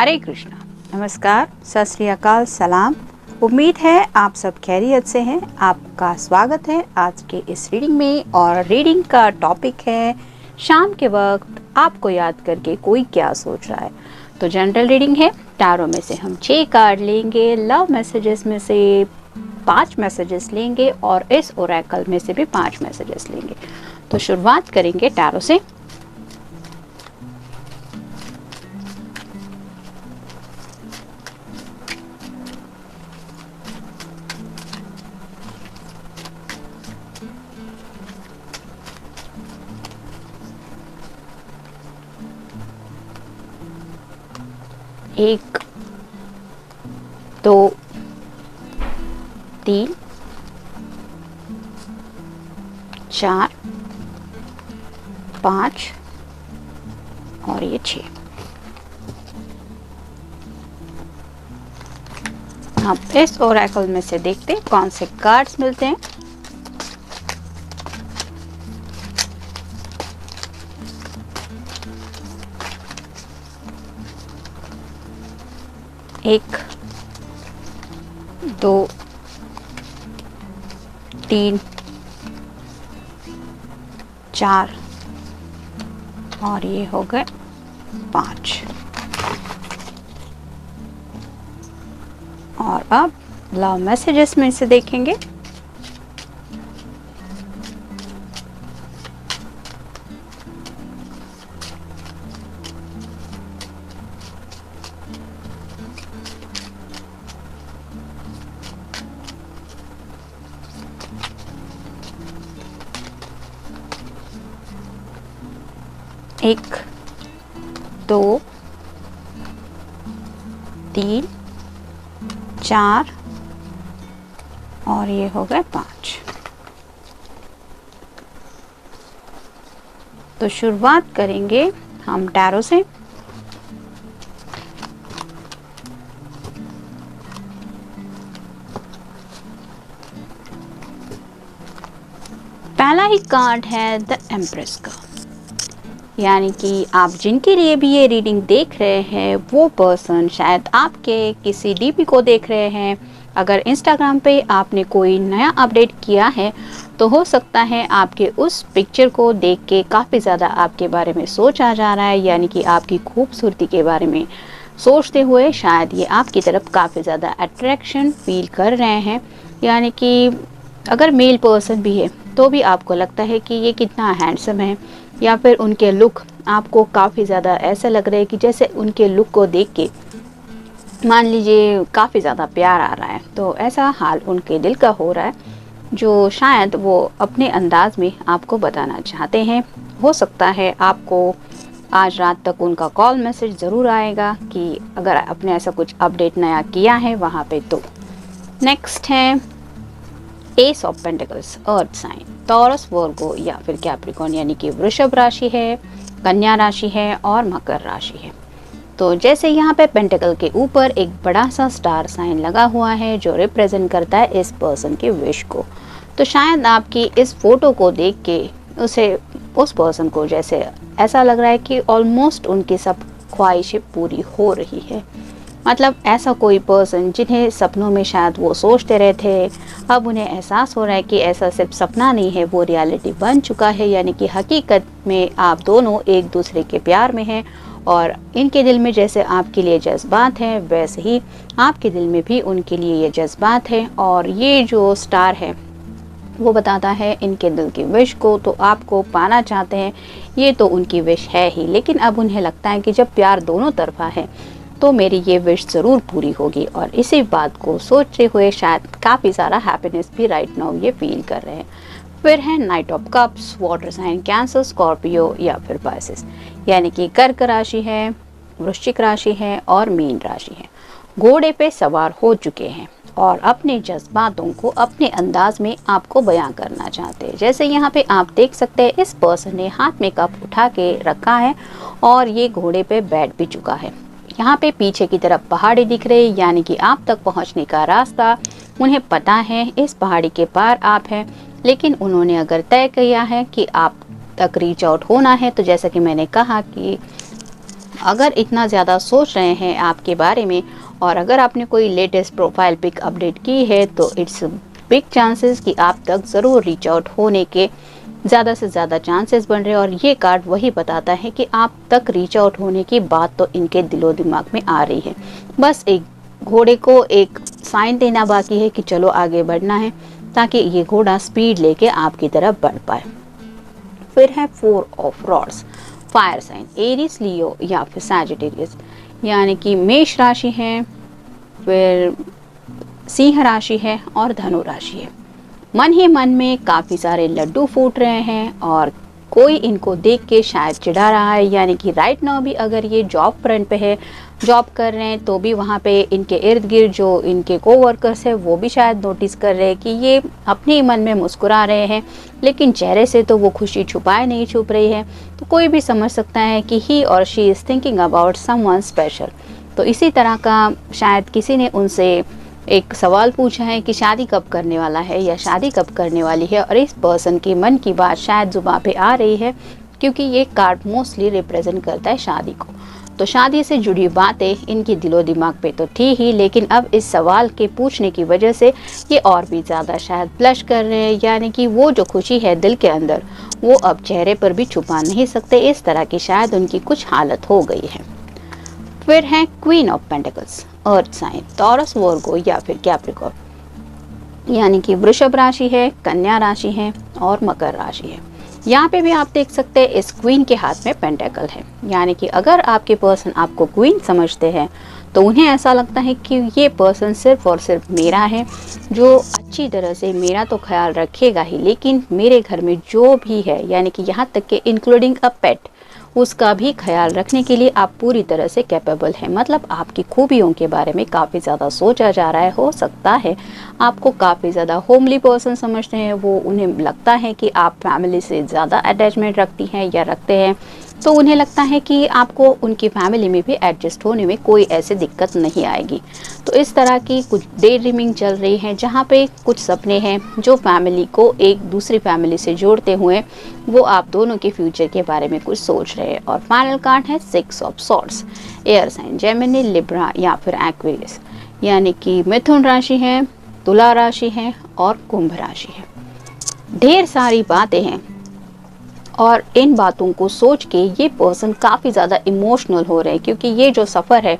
हरे कृष्णा, नमस्कार, सत श्री अकाल, सलाम। उम्मीद है आप सब खैरियत से हैं। आपका स्वागत है आज के इस रीडिंग में। और रीडिंग का टॉपिक है शाम के वक्त आपको याद करके कोई क्या सोच रहा है। तो जनरल रीडिंग है। टैरो में से हम 6 कार्ड लेंगे, लव मैसेजेस में से 5 मैसेजेस लेंगे और इस ओरेकल में से भी 5 मैसेजेस लेंगे। तो शुरुआत करेंगे टैरो से। एक, 2, 3, 4, 5 और ये 6। अब इस ओरेकल में से देखते हैं कौन से कार्ड्स मिलते हैं। एक, 2, 3, 4 और ये हो गए 5। और अब लव मैसेजेस में से देखेंगे। एक, 2, 3, 4 और ये हो गए 5। तो शुरुआत करेंगे हम टैरो से। पहला ही कार्ड है द एम्प्रेस का, यानी कि आप जिनके लिए भी ये रीडिंग देख रहे हैं वो पर्सन शायद आपके किसी डीपी को देख रहे हैं। अगर इंस्टाग्राम पे आपने कोई नया अपडेट किया है तो हो सकता है आपके उस पिक्चर को देख के काफ़ी ज़्यादा आपके बारे में सोचा जा रहा है, यानी कि आपकी खूबसूरती के बारे में सोचते हुए शायद ये आपकी तरफ काफ़ी ज़्यादा अट्रैक्शन फील कर रहे हैं। यानी कि अगर मेल पर्सन भी है तो भी आपको लगता है कि ये कितना हैंडसम है, या फिर उनके लुक आपको काफ़ी ज़्यादा ऐसा लग रहा है कि जैसे उनके लुक को देख के मान लीजिए काफ़ी ज़्यादा प्यार आ रहा है। तो ऐसा हाल उनके दिल का हो रहा है, जो शायद वो अपने अंदाज में आपको बताना चाहते हैं। हो सकता है आपको आज रात तक उनका कॉल मैसेज ज़रूर आएगा कि अगर आपने ऐसा कुछ अपडेट नया किया है वहाँ पे। तो नेक्स्ट है ace of pentacles, earth sign, Taurus, Virgo या फिर कैप्रिकॉर्न, यानी कि वृषभ राशि है, कन्या राशि है और मकर राशि है। तो जैसे यहाँ पे पेंटिकल के ऊपर एक बड़ा सा स्टार साइन लगा हुआ है जो रिप्रेजेंट करता है इस पर्सन के विश को। तो शायद आपकी इस फोटो को देख के उस पर्सन को जैसे ऐसा लग रहा है कि ऑलमोस्ट उनकी सब ख्वाहिशें पूरी हो रही है। मतलब ऐसा कोई पर्सन जिन्हें सपनों में शायद वो सोचते रहे थे, अब उन्हें एहसास हो रहा है कि ऐसा सिर्फ सपना नहीं है, वो रियलिटी बन चुका है। यानी कि हकीकत में आप दोनों एक दूसरे के प्यार में हैं और इनके दिल में जैसे आपके लिए जज्बात हैं वैसे ही आपके दिल में भी उनके लिए ये जज्बात है। और ये जो स्टार है वो बताता है इनके दिल की विश को। तो आपको पाना चाहते हैं, ये तो उनकी विश है ही, लेकिन अब उन्हें लगता है कि जब प्यार दोनों तरफा है तो मेरी ये विश ज़रूर पूरी होगी। और इसी बात को सोचते हुए शायद काफ़ी सारा हैप्पीनेस भी राइट नाउ ये फील कर रहे हैं। फिर है knight of cups, water sign, Cancer, Scorpio या फिर पाइसेस, यानी कि कर्क राशि है, वृश्चिक राशि है और मीन राशि है। घोड़े पे सवार हो चुके हैं और अपने जज्बातों को अपने अंदाज में आपको बयां करना चाहते हैं। जैसे यहाँ पे आप देख सकते हैं इस पर्सन ने हाथ में कप उठा के रखा है और ये घोड़े पे बैठ भी चुका है। यहाँ पे पीछे की तरफ पहाड़ी दिख रही है, यानी कि आप तक पहुँचने का रास्ता उन्हें पता है, इस पहाड़ी के पार आप हैं। लेकिन उन्होंने अगर तय किया है कि आप तक रीच आउट होना है, तो जैसा कि मैंने कहा कि अगर इतना ज़्यादा सोच रहे हैं आपके बारे में और अगर आपने कोई लेटेस्ट प्रोफाइल पिक अपडेट की है तो इट्स बिग चांसेस कि आप तक ज़रूर रीच आउट होने के ज़्यादा से ज़्यादा चांसेस बन रहे हैं। और ये कार्ड वही बताता है कि आप तक रीच आउट होने की बात तो इनके दिलो दिमाग में आ रही है। बस एक घोड़े को एक साइन देना बाकी है कि चलो आगे बढ़ना है, ताकि ये घोड़ा स्पीड लेके आपकी तरफ बढ़ पाए। फिर है 4 of rods, fire sign, Aries, Leo या फिर सैजिटेरियस, यानी कि मेष राशि है, फिर सिंह राशि है और धनु राशि है। मन ही मन में काफ़ी सारे लड्डू फूट रहे हैं और कोई इनको देख के शायद चिढ़ा रहा है, यानी कि राइट नाउ भी अगर ये जॉब फ्रंट पे है, जॉब कर रहे हैं, तो भी वहाँ पे इनके इर्द गिर्द जो इनके कोवर्कर्स है वो भी शायद नोटिस कर रहे हैं कि ये अपने ही मन में मुस्कुरा रहे हैं, लेकिन चेहरे से तो वो खुशी छुपाए नहीं छुप रही है। तो कोई भी समझ सकता है कि ही और she is thinking about someone special. तो इसी तरह का शायद किसी ने उनसे एक सवाल पूछा है कि शादी कब करने वाला है या शादी कब करने वाली है, और इस पर्सन की मन की बात शायद जुबान पे आ रही है, क्योंकि ये कार्ड मोस्टली रिप्रेजेंट करता है शादी को। तो शादी से जुड़ी बातें इनकी दिलो दिमाग पे तो थी ही, लेकिन अब इस सवाल के पूछने की वजह से ये और भी ज़्यादा शायद ब्लश कर रहे हैं, यानी कि वो जो खुशी है दिल के अंदर वो अब चेहरे पर भी छुपा नहीं सकते। इस तरह की शायद उनकी कुछ हालत हो गई है। फिर है queen of pentacles, earth sign, Taurus, Virgo या फिर कैप्रिकॉर्न, यानी कि वृषभ राशि है, कन्या राशि है और मकर राशि है। यहाँ पे भी आप देख सकते हैं इस क्वीन के हाथ में पेंटेकल है, यानी कि अगर आपके पर्सन आपको क्वीन समझते हैं तो उन्हें ऐसा लगता है कि ये पर्सन सिर्फ और सिर्फ मेरा है, जो अच्छी तरह से मेरा तो ख्याल रखेगा ही, लेकिन मेरे घर में जो भी है, यानी कि यहाँ तक कि इंक्लूडिंग अ पेट, उसका भी ख्याल रखने के लिए आप पूरी तरह से कैपेबल हैं। मतलब आपकी खूबियों के बारे में काफ़ी ज़्यादा सोचा जा रहा है। हो सकता है आपको काफ़ी ज़्यादा होमली पर्सन समझते हैं, वो उन्हें लगता है कि आप फैमिली से ज़्यादा अटैचमेंट रखती हैं या रखते हैं, तो उन्हें लगता है कि आपको उनकी फैमिली में भी एडजस्ट होने में कोई ऐसी दिक्कत नहीं आएगी। तो इस तरह की कुछ डे ड्रीमिंग चल रही है, जहाँ पे कुछ सपने हैं जो फैमिली को एक दूसरी फैमिली से जोड़ते हुए वो आप दोनों के फ्यूचर के बारे में कुछ सोच रहे हैं। और फाइनल कार्ड है 6 of swords, air sign, Gemini, Libra या फिर एक्वेरियस, यानी कि मिथुन राशि है, तुला राशि है और कुंभ राशि है। ढेर सारी बातें हैं और इन बातों को सोच के ये पर्सन काफ़ी ज़्यादा इमोशनल हो रहे हैं, क्योंकि ये जो सफ़र है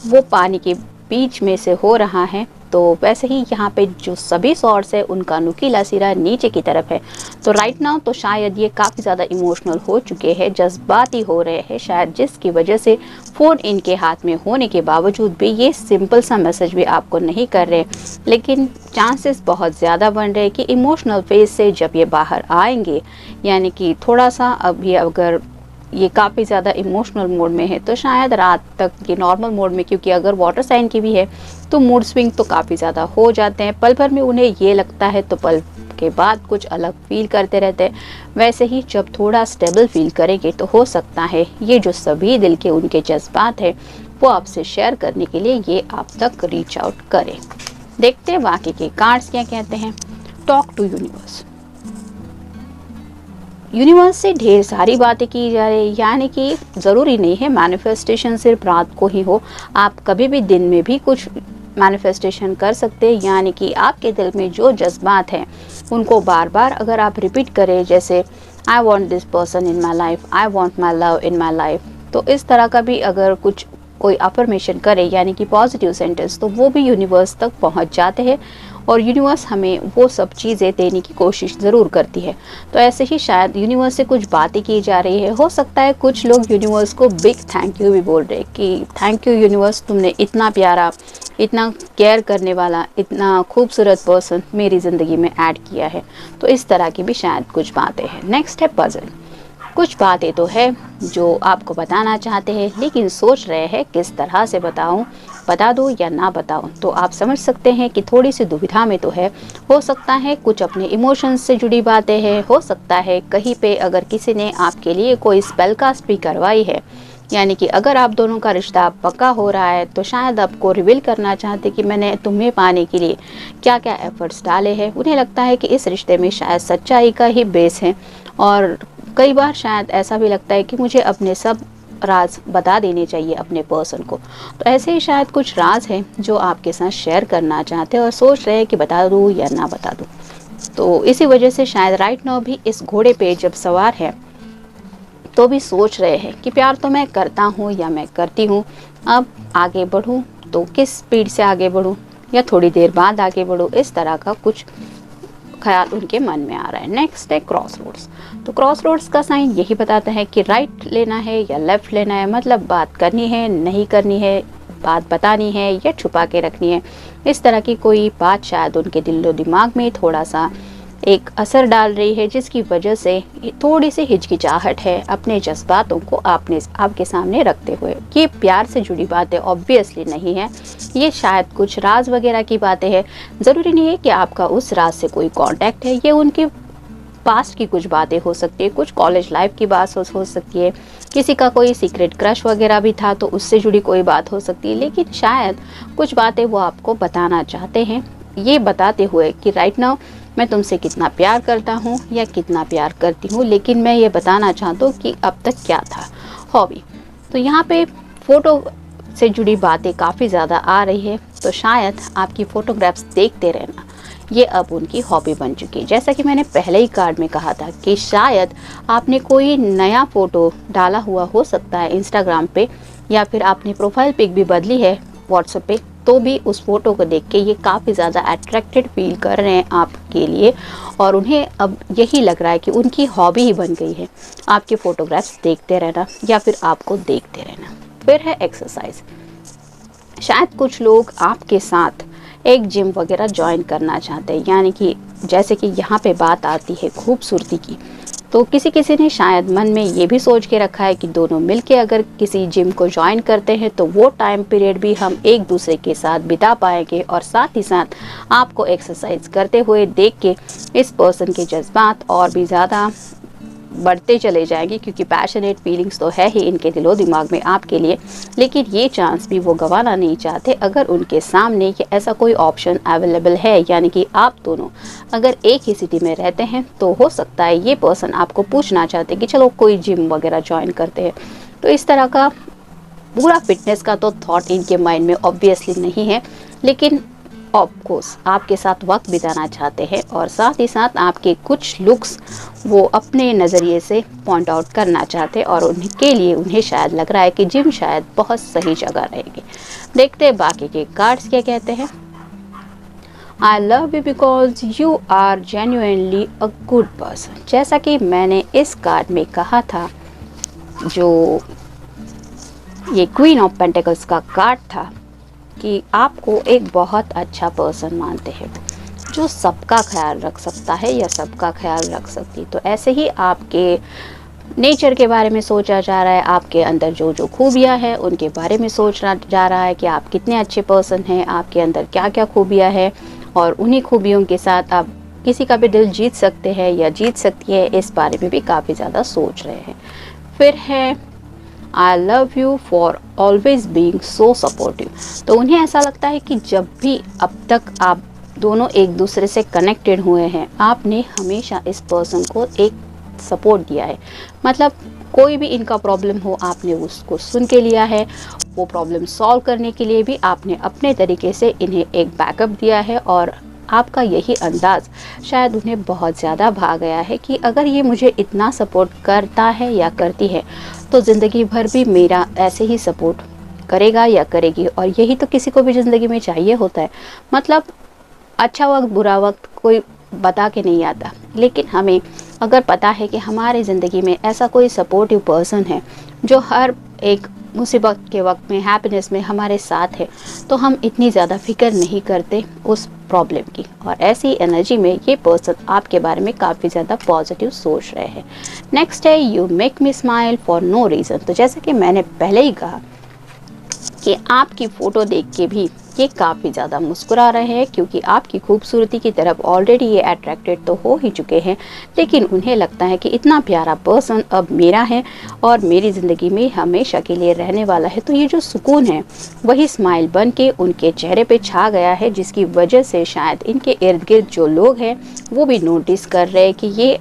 वो पानी के बीच में से हो रहा है। तो वैसे ही यहाँ पे जो सभी सॉर्ड्स है उनका नुकीला सिरा नीचे की तरफ है। तो राइट नाउ तो शायद ये काफ़ी ज़्यादा इमोशनल हो चुके हैं, जज्बाती हो रहे हैं शायद, जिसकी वजह से फ़ोन इनके हाथ में होने के बावजूद भी ये सिंपल सा मैसेज भी आपको नहीं कर रहे। लेकिन चांसेस बहुत ज़्यादा बन रहे हैं कि इमोशनल फेज से जब ये बाहर आएंगे, यानी कि थोड़ा सा अभी अगर ये काफ़ी ज़्यादा इमोशनल मोड में है तो शायद रात तक ये नॉर्मल मोड में, क्योंकि अगर वाटर साइन की भी है तो मूड स्विंग तो काफ़ी ज़्यादा हो जाते हैं। पल भर में उन्हें ये लगता है तो पल के बाद कुछ अलग फील करते रहते हैं। वैसे ही जब थोड़ा स्टेबल फील करेंगे तो हो सकता है ये जो सभी दिल के उनके जज्बात है वो आपसे शेयर करने के लिए ये आप तक रीच आउट करें। देखते हैं बाकी के कार्ड्स क्या कहते हैं। टॉक टू यूनिवर्स, यूनिवर्स से ढेर सारी बातें की जा रही है, यानी कि ज़रूरी नहीं है मैनिफेस्टेशन सिर्फ रात को ही हो, आप कभी भी दिन में भी कुछ मैनिफेस्टेशन कर सकते हैं। यानी कि आपके दिल में जो जज्बात हैं उनको बार बार अगर आप रिपीट करें, जैसे I want this person in my life, I want my love in my life, तो इस तरह का भी अगर कुछ कोई अफर्मेशन करे, यानी कि पॉजिटिव सेंटेंस, तो वो भी यूनिवर्स तक पहुंच जाते हैं और यूनिवर्स हमें वो सब चीज़ें देने की कोशिश ज़रूर करती है। तो ऐसे ही शायद यूनिवर्स से कुछ बातें की जा रही है। हो सकता है कुछ लोग यूनिवर्स को बिग थैंक यू भी बोल रहे हैं कि थैंक यू यूनिवर्स, तुमने इतना प्यारा, इतना केयर करने वाला, इतना खूबसूरत पर्सन मेरी ज़िंदगी में ऐड किया है। तो इस तरह की भी शायद कुछ बातें हैं। नेक्स्ट है पजल, कुछ बातें तो है जो आपको बताना चाहते हैं लेकिन सोच रहे हैं किस तरह से बताऊं, बता दूं या ना बताऊं। तो आप समझ सकते हैं कि थोड़ी सी दुविधा में तो है। हो सकता है कुछ अपने इमोशंस से जुड़ी बातें हैं, हो सकता है कहीं पे अगर किसी ने आपके लिए कोई स्पेल कास्ट भी करवाई है, यानी कि अगर आप दोनों का रिश्ता पक्का हो रहा है तो शायद आपको रिवील करना चाहते कि मैंने तुम्हें पाने के लिए क्या क्या एफर्ट्स डाले हैं। उन्हें लगता है कि इस रिश्ते में शायद सच्चाई का ही बेस है और कई बार शायद ऐसा भी लगता है कि मुझे अपने सब राज बता देने चाहिए अपने पर्सन को। तो ऐसे ही शायद कुछ राज हैं जो आपके साथ शेयर करना चाहते हैं और सोच रहे हैं कि बता दूँ या ना बता दूँ। तो इसी वजह से शायद राइट नाउ भी इस घोड़े पे जब सवार है तो भी सोच रहे हैं कि प्यार तो मैं करता हूँ या मैं करती हूँ, अब आगे बढ़ूँ तो किस स्पीड से आगे बढ़ूँ या थोड़ी देर बाद आगे बढ़ूँ, इस तरह का कुछ ख्याल उनके मन में आ रहा है। नेक्स्ट है क्रॉस रोड्स। तो क्रॉस रोड्स का साइन यही बताता है कि राइट लेना है या लेफ़्ट लेना है, मतलब बात करनी है नहीं करनी है, बात बतानी है या छुपा के रखनी है। इस तरह की कोई बात शायद उनके दिलो दिमाग में थोड़ा सा एक असर डाल रही है, जिसकी वजह से थोड़ी सी हिचकिचाहट है अपने जज्बातों को आपके सामने रखते हुए। ये प्यार से जुड़ी बातें ऑब्वियसली नहीं है, ये शायद कुछ राज वगैरह की बातें हैं। ज़रूरी नहीं है कि आपका उस राज से कोई कांटेक्ट है, ये उनके पास्ट की कुछ बातें हो सकती है, कुछ कॉलेज लाइफ की बात हो सकती है, किसी का कोई सीक्रेट क्रश वगैरह भी था तो उससे जुड़ी कोई बात हो सकती है। लेकिन शायद कुछ बातें वो आपको बताना चाहते हैं, ये बताते हुए कि राइट नाउ मैं तुमसे कितना प्यार करता हूँ या कितना प्यार करती हूँ, लेकिन मैं ये बताना चाहता हूँ कि अब तक क्या था हॉबी। तो यहाँ पे फ़ोटो से जुड़ी बातें काफ़ी ज़्यादा आ रही है, तो शायद आपकी फ़ोटोग्राफ्स देखते रहना ये अब उनकी हॉबी बन चुकी है। जैसा कि मैंने पहले ही कार्ड में कहा था कि शायद आपने कोई नया फ़ोटो डाला हुआ हो सकता है इंस्टाग्राम पे, या फिर आपने प्रोफाइल पिक भी बदली है व्हाट्सएप पे, तो भी उस फोटो को देख के ये काफ़ी ज़्यादा अट्रैक्टेड फील कर रहे हैं आपके लिए, और उन्हें अब यही लग रहा है कि उनकी हॉबी ही बन गई है आपके फ़ोटोग्राफ्स देखते रहना या फिर आपको देखते रहना। फिर है एक्सरसाइज। शायद कुछ लोग आपके साथ एक जिम वगैरह ज्वाइन करना चाहते हैं, यानी कि जैसे कि यहाँ पे बात आती है खूबसूरती की, तो किसी किसी ने शायद मन में ये भी सोच के रखा है कि दोनों मिलके अगर किसी जिम को ज्वाइन करते हैं तो वो टाइम पीरियड भी हम एक दूसरे के साथ बिता पाएंगे, और साथ ही साथ आपको एक्सरसाइज करते हुए देख के इस पर्सन के जज्बात और भी ज़्यादा बढ़ते चले जाएंगे, क्योंकि पैशनेट फीलिंग्स तो है ही इनके दिलो दिमाग में आपके लिए। लेकिन ये चांस भी वो गंवाना नहीं चाहते अगर उनके सामने ये ऐसा कोई ऑप्शन अवेलेबल है, यानी कि आप दोनों अगर एक ही सिटी में रहते हैं तो हो सकता है ये पर्सन आपको पूछना चाहते कि चलो कोई जिम वगैरह ज्वाइन करते हैं। तो इस तरह का पूरा फिटनेस का तो थॉट इनके माइंड में ऑब्वियसली नहीं है, लेकिन ऑफकोर्स आपके साथ वक्त बिताना चाहते हैं, और साथ ही साथ आपके कुछ लुक्स वो अपने नज़रिए से पॉइंट आउट करना चाहते हैं, और उनके लिए उन्हें शायद लग रहा है कि जिम शायद बहुत सही जगह रहेगी। देखते हैं बाकी के कार्ड्स क्या कहते हैं। I love you because you are genuinely a good person. जैसा कि मैंने इस कार्ड में कहा था, जो ये क्वीन ऑफ पेंटिकल्स का कार्ड था, कि आपको एक बहुत अच्छा पर्सन मानते हैं जो सबका ख्याल रख सकता है या सबका ख्याल रख सकती। तो ऐसे ही आपके नेचर के बारे में सोचा जा रहा है, आपके अंदर जो जो खूबियाँ हैं उनके बारे में सोचना जा रहा है कि आप कितने अच्छे पर्सन हैं, आपके अंदर क्या क्या खूबियाँ हैं, और उन्हीं खूबियों के साथ आप किसी का भी दिल जीत सकते हैं या जीत सकती है, इस बारे में भी काफ़ी ज़्यादा सोच रहे हैं। फिर है आई love you for always being so supportive. तो उन्हें ऐसा लगता है कि जब भी अब तक आप दोनों एक दूसरे से कनेक्टेड हुए हैं, आपने हमेशा इस पर्सन को एक सपोर्ट दिया है। मतलब कोई भी इनका प्रॉब्लम हो आपने उसको सुन के लिया है, वो प्रॉब्लम सॉल्व करने के लिए भी आपने अपने तरीके से इन्हें एक बैकअप दिया है, और आपका यही अंदाज़ शायद उन्हें बहुत ज़्यादा भा गया है कि अगर ये मुझे इतना सपोर्ट करता है या करती है तो ज़िंदगी भर भी मेरा ऐसे ही सपोर्ट करेगा या करेगी, और यही तो किसी को भी ज़िंदगी में चाहिए होता है। मतलब अच्छा वक्त बुरा वक्त कोई बता के नहीं आता, लेकिन हमें अगर पता है कि हमारी ज़िंदगी में ऐसा कोई सपोर्टिव पर्सन है जो हर एक मुसीबत के वक्त में हैप्पीनेस में हमारे साथ है, तो हम इतनी ज़्यादा फिक्र नहीं करते उस प्रॉब्लम की। और ऐसी एनर्जी में ये पर्सन आपके बारे में काफ़ी ज़्यादा पॉजिटिव सोच रहे हैं। नेक्स्ट है you make me smile for no reason. तो जैसे कि मैंने पहले ही कहा कि आपकी फ़ोटो देख के भी ये काफ़ी ज़्यादा मुस्कुरा रहे हैं, क्योंकि आपकी खूबसूरती की तरफ ऑलरेडी ये अट्रैक्टेड तो हो ही चुके हैं, लेकिन उन्हें लगता है कि इतना प्यारा पर्सन अब मेरा है और मेरी ज़िंदगी में हमेशा के लिए रहने वाला है। तो ये जो सुकून है वही स्माइल बन के उनके चेहरे पे छा गया है, जिसकी वजह से शायद इनके इर्द गिर्द जो लोग हैं वो भी नोटिस कर रहे हैं कि ये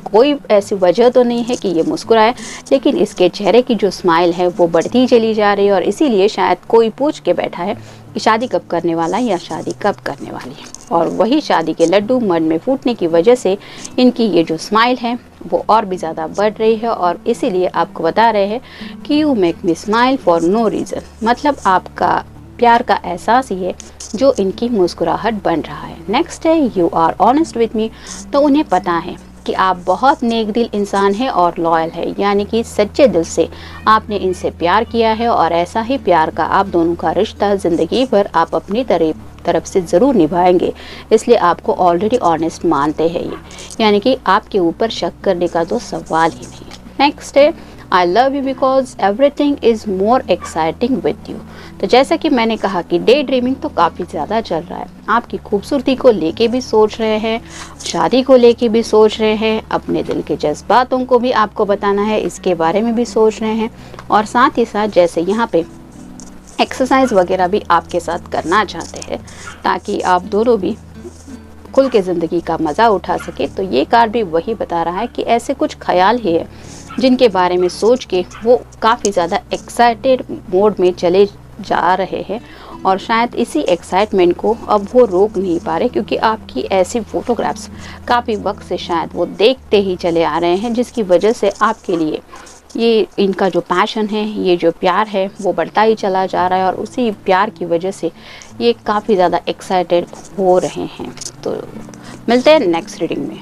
कोई ऐसी वजह तो नहीं है कि ये मुस्कुराए, लेकिन इसके चेहरे की जो स्माइल है वो बढ़ती चली जा रही है और इसीलिए शायद कोई पूछ के बैठा है कि शादी कब करने वाला है या शादी कब करने वाली है। और वही शादी के लड्डू मन में फूटने की वजह से इनकी ये जो स्माइल है वो और भी ज़्यादा बढ़ रही है और इसीलिए आपको बता रहे हैं कि you make me smile for no reason, मतलब आपका प्यार का एहसास ही है जो इनकी मुस्कुराहट बन रहा है। नेक्स्ट है you are honest with me, तो उन्हें पता है कि आप बहुत नेक दिल इंसान हैं और लॉयल है, यानी कि सच्चे दिल से आपने इनसे प्यार किया है और ऐसा ही प्यार का आप दोनों का रिश्ता ज़िंदगी भर आप अपनी तरफ से ज़रूर निभाएंगे, इसलिए आपको ऑलरेडी ऑनेस्ट मानते हैं ये, यानी कि आपके ऊपर शक करने का तो सवाल ही नहीं। नेक्स्ट है आई love you because everything is more exciting with you. तो जैसा कि मैंने कहा कि डे ड्रीमिंग तो काफ़ी ज़्यादा चल रहा है, आपकी खूबसूरती को लेके भी सोच रहे हैं, शादी को लेके भी सोच रहे हैं, अपने दिल के जज्बातों को भी आपको बताना है, इसके बारे में भी सोच रहे हैं और साथ ही साथ जैसे यहाँ पे एक्सरसाइज वगैरह भी आपके साथ करना चाहते हैं ताकि आप दोनों भी खुल के ज़िंदगी का मज़ा उठा सके। तो ये कार्ड भी वही बता रहा है कि ऐसे कुछ ख्याल ही है जिनके बारे में सोच के वो काफ़ी ज़्यादा एक्साइटेड मोड में चले जा रहे हैं और शायद इसी एक्साइटमेंट को अब वो रोक नहीं पा रहे, क्योंकि आपकी ऐसी फ़ोटोग्राफ्स काफ़ी वक्त से शायद वो देखते ही चले आ रहे हैं, जिसकी वजह से आपके लिए ये इनका जो पैशन है, ये जो प्यार है वो बढ़ता ही चला जा रहा है और उसी प्यार की वजह से ये काफ़ी ज़्यादा एक्साइटेड हो रहे हैं। तो मिलते हैं नेक्स्ट रीडिंग में।